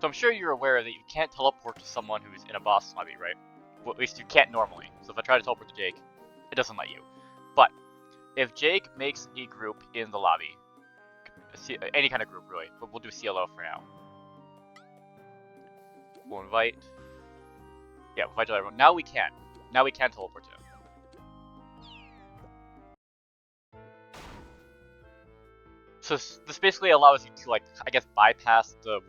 So I'm sure you're aware that you can't teleport to someone who's in a boss lobby, right? Well, at least you can't normally. So if I try to teleport to Jake, it doesn't let you. But if Jake makes a group in the lobby, any kind of group really, but we'll do CLO for now. We'll invite. Yeah, we'll invite everyone. Now we can. Now we can teleport to him. So this basically allows you to, like, I guess, bypass the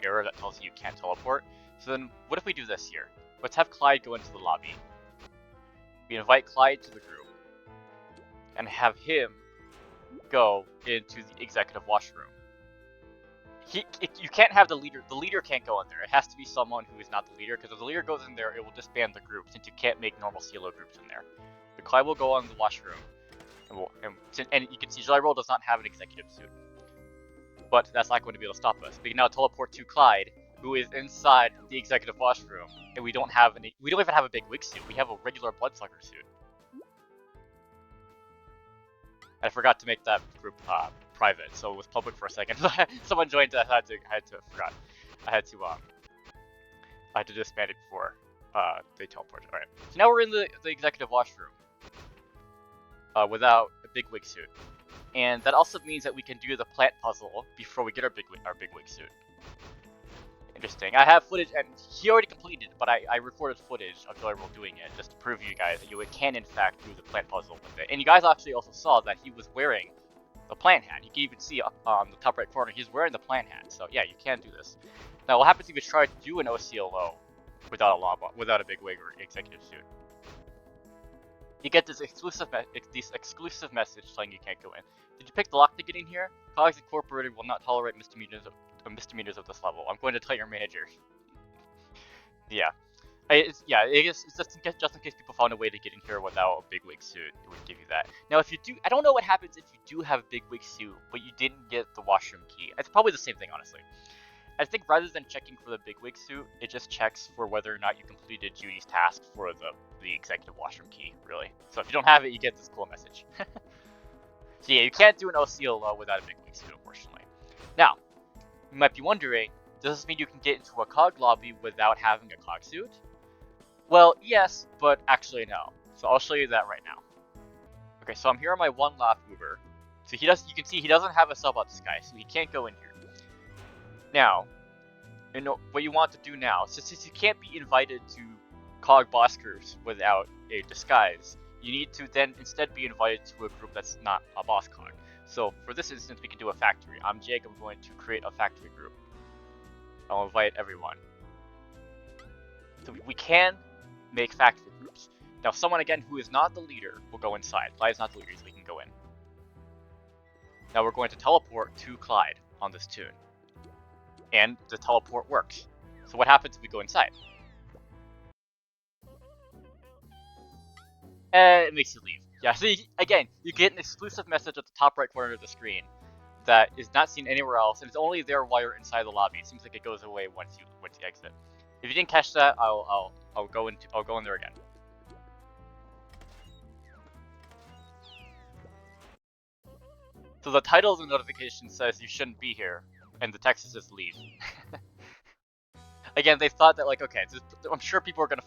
error that tells you can't teleport. So then, what if we do this here? Let's have Clyde go into the lobby. We invite Clyde to the group, and have him go into the executive washroom. You can't have the leader. The leader can't go in there. It has to be someone who is not the leader, because if the leader goes in there, it will disband the group, since you can't make normal CLO groups in there. But Clyde will go on the washroom. And you can see Jelly Roll does not have an executive suit. But that's not going to be able to stop us. We can now teleport to Clyde, who is inside the executive washroom, and we don't even have a big wig suit. We have a regular Bloodsucker suit. I forgot to make that group private, so it was public for a second. Someone joined. I had to disband it before they teleported. All right. So now we're in the executive washroom. Without a big wig suit, and that also means that we can do the plant puzzle before we get our big wig suit. Interesting. I have footage, and he already completed it, but I recorded footage of Jelly Roll doing it just to prove to you guys that you can in fact do the plant puzzle with it. And you guys actually also saw that he was wearing the plant hat. You can even see on the top right corner he's wearing the plant hat. So yeah, you can do this. Now what happens if you try to do an OCLO without a big wig or executive suit? You get this exclusive message telling you can't go in. Did you pick the lock to get in here? Colleagues Incorporated will not tolerate misdemeanors of this level. I'm going to tell your manager. Yeah. I guess it's just in case people found a way to get in here without a big wig suit, it would give you that. Now if you do, I don't know what happens if you do have a big wig suit, but you didn't get the washroom key. It's probably the same thing, honestly. I think rather than checking for the big wig suit, it just checks for whether or not you completed Judy's task for the executive washroom key, really. So if you don't have it, you get this cool message. So yeah, you can't do an OCLO without a big wig suit, unfortunately. Now, you might be wondering, does this mean you can get into a COG lobby without having a COG suit? Well, yes, but actually no. So I'll show you that right now. Okay, so I'm here on my one laugh Uber. So you can see he doesn't have a subbot disguise, so he can't go in here. Now, what you want to do now, since you can't be invited to COG boss groups without a disguise, you need to then instead be invited to a group that's not a boss COG. So for this instance, we can do a factory. I'm Jake, I'm going to create a factory group. I'll invite everyone. So we can make factory groups. Now someone, again, who is not the leader will go inside. Clyde is not the leader, so he can go in. Now we're going to teleport to Clyde on this tune. And the teleport works. So what happens if we go inside? It makes you leave. Yeah, so again, you get an exclusive message at the top right corner of the screen that is not seen anywhere else, and it's only there while you're inside the lobby. It seems like it goes away once you exit. If you didn't catch that, I'll go in there again. So the title of the notification says you shouldn't be here, and the text says leave. Again, they thought that, like, okay, I'm sure people are gonna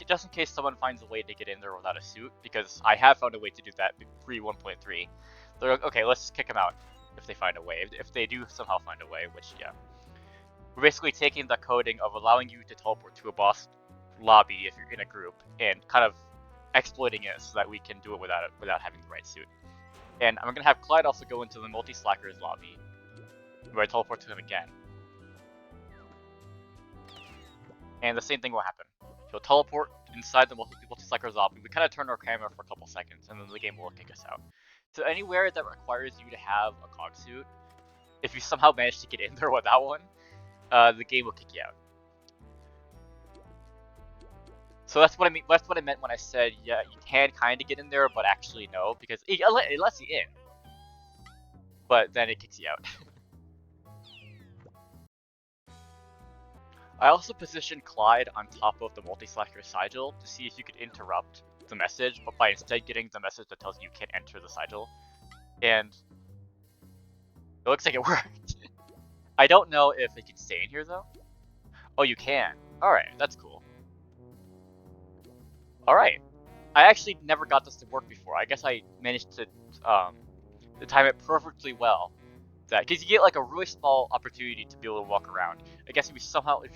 just in case someone finds a way to get in there without a suit, because I have found a way to do that pre 1.3. They're like, okay, let's just kick them out if they find a way. If they do somehow find a way, which, yeah. We're basically taking the coding of allowing you to teleport to a boss lobby if you're in a group, and kind of exploiting it so that we can do it without having the right suit. And I'm gonna have Clyde also go into the multi-slackers lobby, where I teleport to him again. And the same thing will happen. He'll teleport inside the multi-slackers lobby. We kind of turn our camera for a couple seconds, and then the game will kick us out. So anywhere that requires you to have a COG suit, if you somehow manage to get in there without one, the game will kick you out. So that's what I mean. That's what I meant when I said, yeah, you can kind of get in there, but actually no, because it lets you in, but then it kicks you out. I also positioned Clyde on top of the multi-slacker sigil to see if you could interrupt the message, but by instead getting the message that tells you can't enter the sigil. And it looks like it worked. I don't know if it can stay in here though. Oh, you can. Alright, that's cool. Alright. I actually never got this to work before. I guess I managed to time it perfectly well. Because you get like a really small opportunity to be able to walk around. I guess if you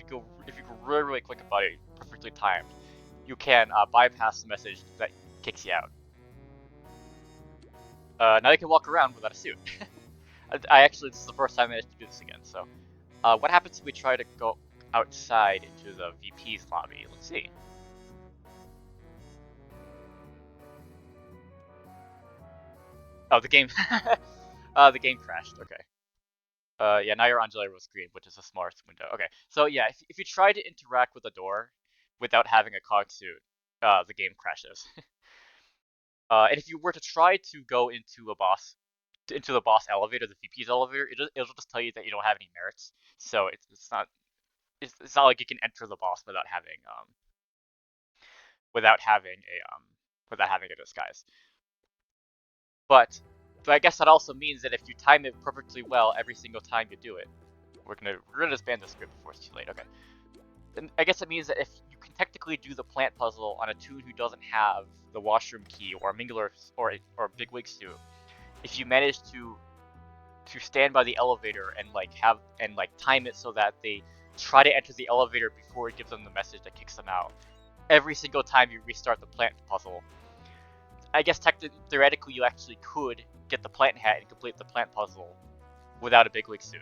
go really really quick about it, perfectly timed, you can bypass the message that kicks you out. Now you can walk around without a suit. This is the first time I managed to do this again. So, what happens if we try to go outside into the VP's lobby? Let's see. Oh, the game. The game crashed. Okay. Yeah, now you're on Jelly Roll screen, which is a smart window. Okay, so yeah, if you try to interact with the door without having a cog suit, the game crashes. And if you were to try to go into the boss elevator, the VP's elevator, it'll just tell you that you don't have any merits. So it's not like you can enter the boss without having a disguise. But I guess that also means that if you time it perfectly well every single time you do it, we're gonna disband the script before it's too late. Okay. And I guess it means that if you can technically do the plant puzzle on a toon who doesn't have the washroom key or Mingler or Bigwig suit, if you manage to stand by the elevator and time it so that they try to enter the elevator before it gives them the message that kicks them out, every single time you restart the plant puzzle, I guess theoretically you actually could get the plant hat and complete the plant puzzle without a Bigwig suit.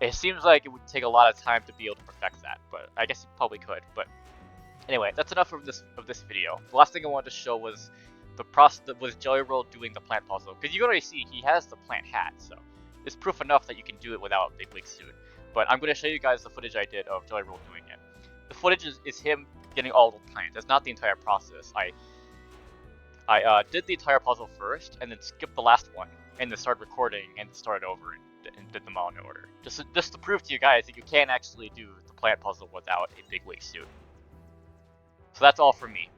It seems like it would take a lot of time to be able to perfect that, but I guess you probably could. But anyway, that's enough of this video. The last thing I wanted to show was Jelly Roll doing the plant puzzle, because you can already see he has the plant hat, so it's proof enough that you can do it without a Bigwig suit. But I'm going to show you guys the footage I did of Jelly Roll doing it. The footage is him getting all the plants. It's not the entire process. I did the entire puzzle first, and then skipped the last one, and then started recording, and started over and did them all in order. Just to prove to you guys that you can actually do the plant puzzle without a Bigwig suit. So that's all from me.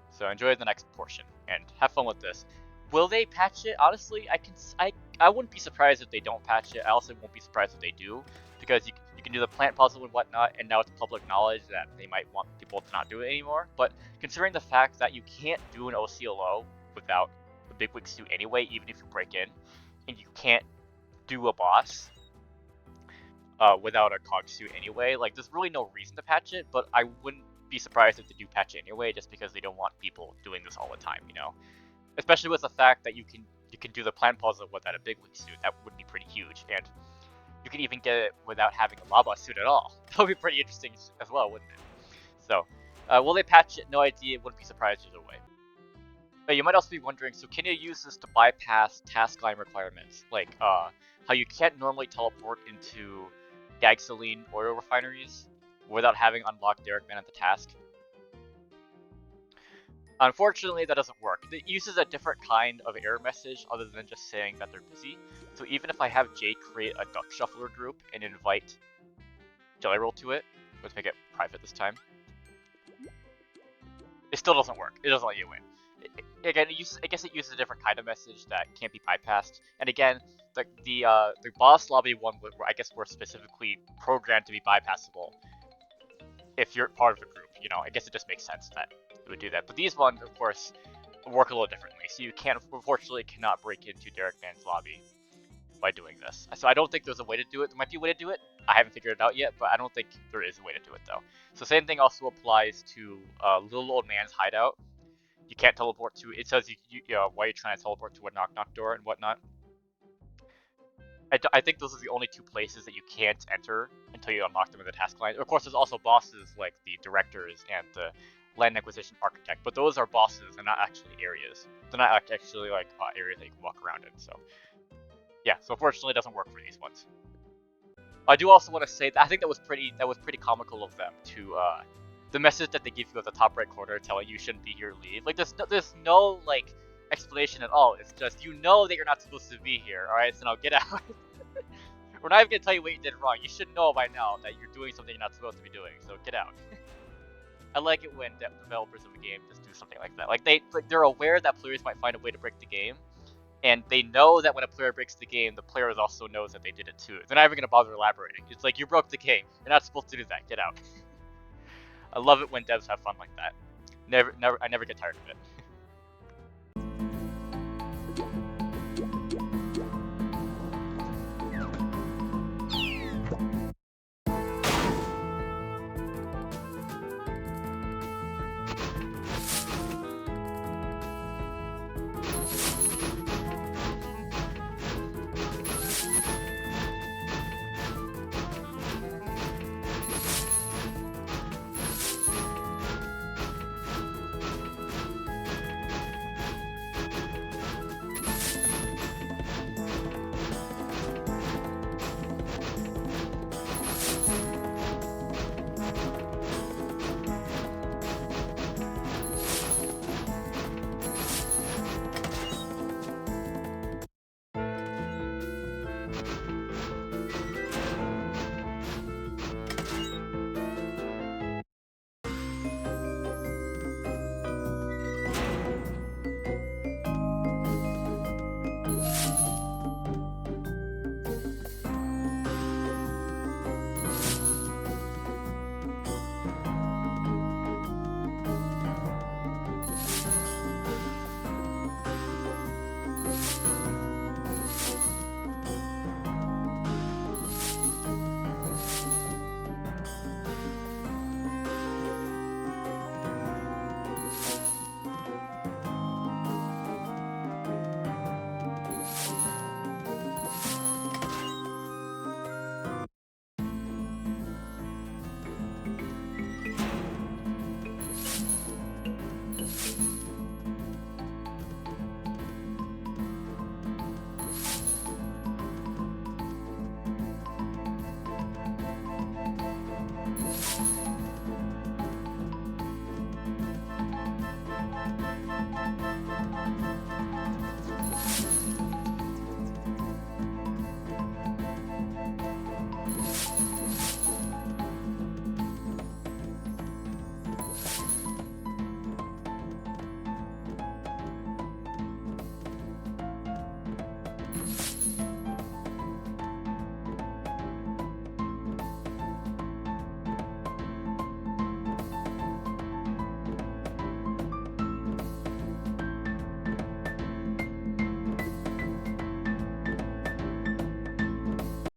So enjoy the next portion, and have fun with this. Will they patch it? Honestly, I wouldn't be surprised if they don't patch it. I also won't be surprised if they do, because you can do the plant puzzle and whatnot, and now it's public knowledge that they might want people to not do it anymore. But considering the fact that you can't do an OCLO without a Bigwig suit anyway, even if you break in, and you can't do a boss without a cog suit anyway, like there's really no reason to patch it, but I wouldn't be surprised if they do patch it anyway, just because they don't want people doing this all the time, you know? Especially with the fact that you can do the plant puzzle without a Bigwig suit. That would be pretty huge, and you can even get it without having a Lava suit at all. That would be pretty interesting as well, wouldn't it? So, will they patch it? No idea. Wouldn't be surprised either way. But you might also be wondering, so can you use this to bypass task line requirements? Like, how you can't normally teleport into Gagsoline oil refineries without having unlocked Derek Man at the task? Unfortunately, that doesn't work. It uses a different kind of error message other than just saying that they're busy. So even if I have Jay create a Duck Shuffler group and invite Jelly Roll to it, let's make it private this time, it still doesn't work. It doesn't let you win. Again, I guess it uses a different kind of message that can't be bypassed. And again, the boss lobby one, I guess, were specifically programmed to be bypassable if you're part of the group. You know, I guess it just makes sense that it would do that. But these ones, of course, work a little differently. So you unfortunately cannot break into Derek Man's lobby by doing this. So I don't think there's a way to do it. There might be a way to do it. I haven't figured it out yet, but I don't think there is a way to do it though. So same thing also applies to Little Old Man's hideout. You can't teleport to. It says why you're trying to teleport to a knock door and whatnot. I think those are the only two places that you can't enter until you unlock them in the task line. Of course, there's also bosses like the directors and the land acquisition architect, but those are bosses and not actually areas. They're not actually like areas that you can walk around in. So yeah, so unfortunately, it doesn't work for these ones. I do also want to say that I think that was pretty comical of them to the message that they give you at the top right corner telling you shouldn't be here, leave. Like there's no like explanation at all. It's just you know that you're not supposed to be here. All right, so now get out. We're not even gonna tell you what you did wrong. You should know by now that you're doing something you're not supposed to be doing. So get out. I like it when developers of a game just do something like that. Like they're aware that players might find a way to break the game, and they know that when a player breaks the game, the player also knows that they did it too. They're not even gonna bother elaborating. It's like, you broke the game. You're not supposed to do that. Get out. I love it when devs have fun like that. I never get tired of it.